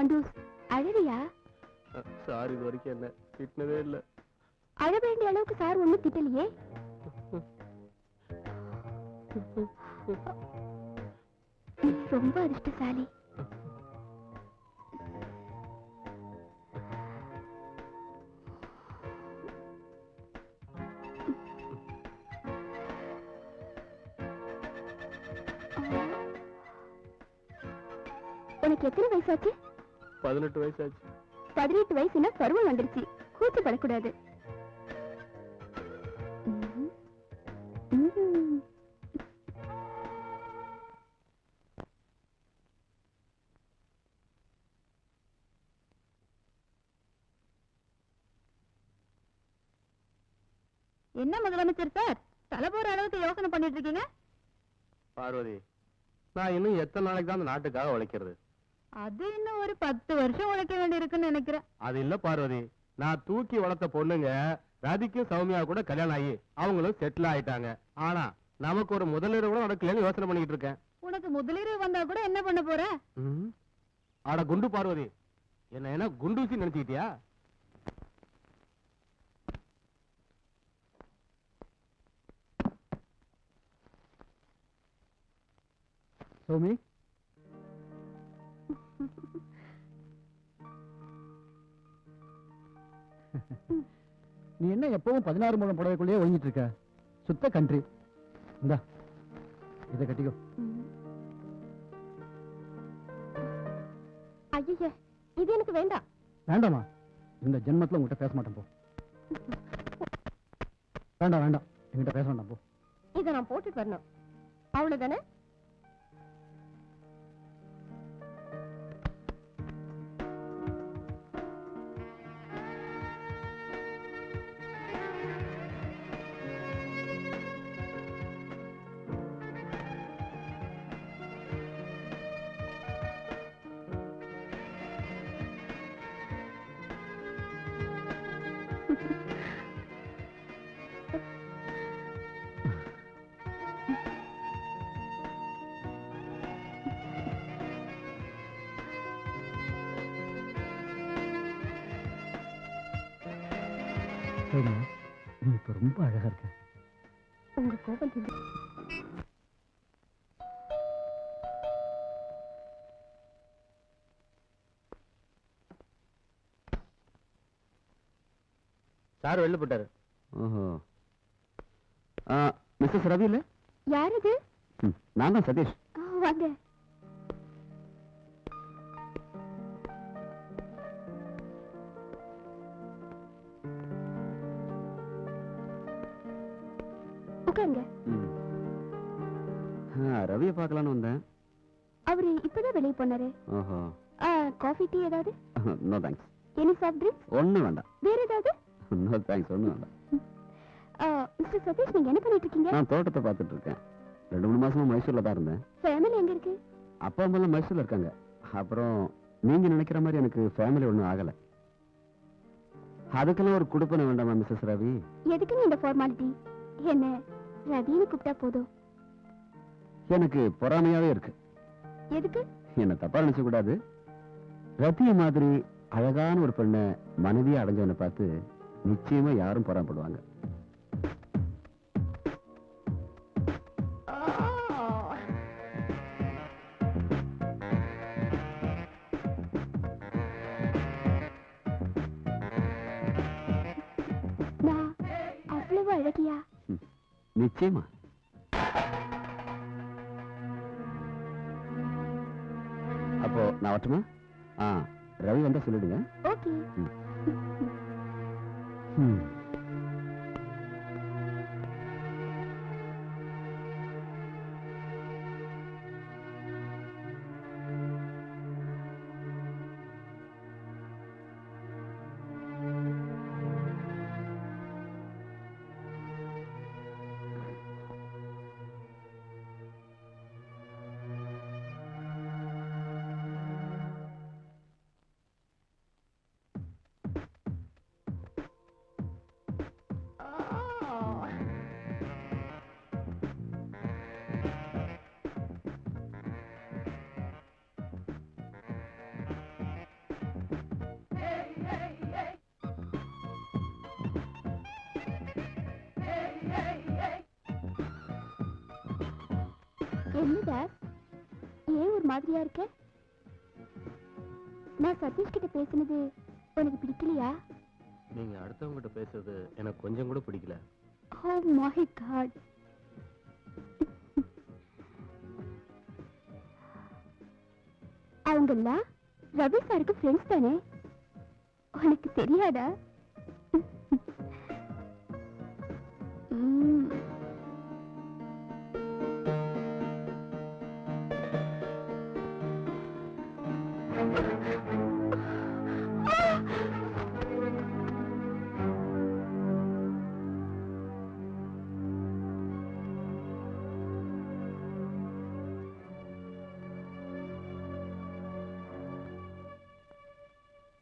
மண்டூஸ், அழறியா? Sir இது வரைக்கும் என்ன திட்டினதே இல்ல. அழ வேண்டிய அளவுக்கு சார் ஒண்ணும் திட்டலையே. ரொம்ப அதிர்ஷ்டசாலி. உனக்கு எத்தனை வயசாச்சு? 18 வயசாச்சு. 18 வயசுனா பருவம் வந்துருச்சு. கூச்சப்படக்கூடாது. என்ன முதலமைச்சர் சார், தலை போற அளவுக்கு யோசனை பண்ணிட்டு இருக்கீங்க? பார்வதி, நான் இன்னும் எத்தனை நாளைக்கு தான் அந்த நாட்டுக்காக உழைக்கிறது? அது இன்னும் ஒரு 10 வருஷம் உழைக்க வேண்டி இருக்குன்னு நினைக்கிறேன். அது இல்ல பார்வதி, நான் தூக்கி வளர்த்த பொண்ணுங்க ராதிக்கும் சௌமியா கூட கல்யாணம் ஆகி அவங்களும் செட்டில் ஆயிட்டாங்க. ஆனா நமக்கு ஒரு முதலீடு கூட நடக்கலன்னு யோசனை பண்ணிட்டு இருக்கேன். உனக்கு முதலீடு வந்தா கூட என்ன பண்ண போற? ஆட குண்டு பார்வதி, என்ன குண்டூசி நினைச்சுக்கிட்டியா? சௌமி, நீ என்ன எப்பவும் 16 முழம் புடவைக்குள்ளேயே ஒழிஞ்சிட்டு இருக்க? சுத்த கண்ட்ரி. இந்தா இதை கட்டிக்கோ. ஐயா, இது எனக்கு வேண்டாம். வேண்டாமா? இந்த ஜென்மத்துல உங்ககிட்ட பேச மாட்டேன் போ. வேண்டாம் வேண்டாம், என்கிட்ட பேச வேண்டாம் போ. இதை நான் போட்டுட்டு வரணும், அவ்வளவுதானே? நீ இப்ப ரொம்ப அழகா இருக்க. உங்க கோபம் சார் வெளில போட்டாரு. மிஸ்ஸஸ் ரவி இல்ல? யார் இது? நான் தான் சதீஷ். வாங்க. உட்காருங்க. ரவியை பார்க்கலான்னு வந்தேன். அவரு இப்பதான் வெளியே போனாரு. காஃபி டீ ஏதாவது? No thanks. Any soft drinks? ஒண்ணும் வேண்டாம். வேற ஏதாவது? நோ தேங்க்ஸ், ஒண்ணும் வேண்டாம். மிஸ்டர் சதீஷ், நீங்க என்ன பண்ணிட்டு இருக்கீங்க? நான் தோட்டத்தை பார்த்துட்டு இருக்கேன். 2-3 மாசமா மைசூர்ல தான் இருந்தேன். ஃபேமிலி எங்க இருக்கு? அப்பா அம்மா எல்லாம் மைசூர்ல இருக்காங்க. அப்புறம் நீங்க நினைக்கிற மாதிரி எனக்கு ஃபேமிலி ஒண்ணும் ஆகல. அதுக்கெல்லாம் ஒரு குடுப்பனை வேண்டாமா மிஸ்ஸஸ் ரவி? எதுக்குங்க இந்த ஃபார்மாலிட்டி? என்ன ரவின்னு கூப்பிட்டா போதும். எனக்கு பொறாமையாவே இருக்கு. எதுக்கு? என்ன தப்பா நினைச்ச கூடாது. ரத்திய மாதிரி அழகான ஒரு பெண்ணை மனைவியா அடைஞ்சவனை பார்த்து நிச்சயமா யாரும் பொறாமப்படுவாங்க. நான் அவ்வளவு அழகியா? நிச்சயமா. அப்போ நான் வரட்டுமா? ரவி வந்தா சொல்லிடுங்க. ஓகே. என்னடா ஏன் ஒரு மாதிரியா இருக்க? நான் சதீஷ் கிட்ட பேசினது உனக்கு பிடிக்கலையா? நீங்க அடுத்தவங்க கிட்ட பேசுறது எனக்கு கொஞ்சம் கூட பிடிக்கல. Oh my God. அவங்கெல்லாம் ரவி சாருக்கு ஃப்ரெண்ட்ஸ் தானே, உனக்கு தெரியாதா?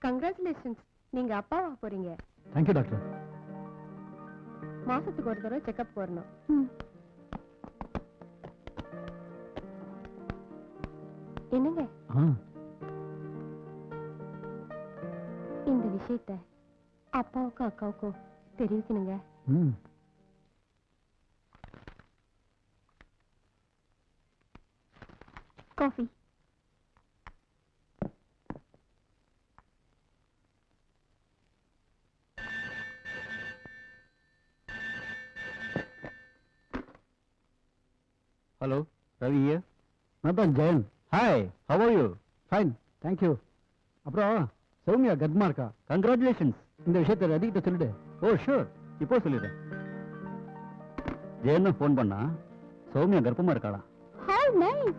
கங்க்ராச்சுலேஷன்ஸ், நீங்க அப்பாவா போறீங்க. Thank you doctor. மாசத்துக்கு ஒரு தடவை செக்அப் வரணும். என்னங்க இந்த விஷயத்த அப்பாவுக்கும் அக்காவுக்கும் தெரிவிக்கணுங்க. காஃபி. Hello, Ravi here. நான் தான் Jayan. Hi, how are you? Fine, thank you. அப்புறம் சௌமியா கர்ப்பமா இருக்கா. கங்க்ராச்சுலேஷன்ஸ். இந்த விஷயத்தை ரதிகிட்ட சொல்லிடு. ஓ ஷூர், இப்போ சொல்லிடுறேன். ஜெயன் ஃபோன் பண்ணா சௌமியா கர்ப்பமா இருக்காளா. How nice.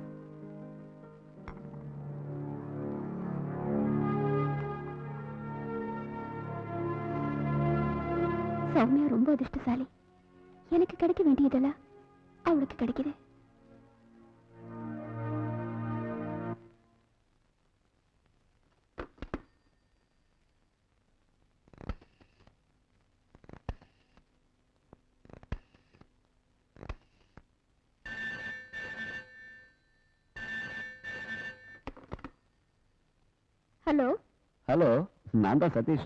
சௌமியா ரொம்ப அதிர்ஷ்டசாலி. எனக்கு கிடைக்க வேண்டியதெல்லாம் அவளுக்கு கிடைக்குது. ஹலோ. ஹலோ, நான் தான் சதீஷ்.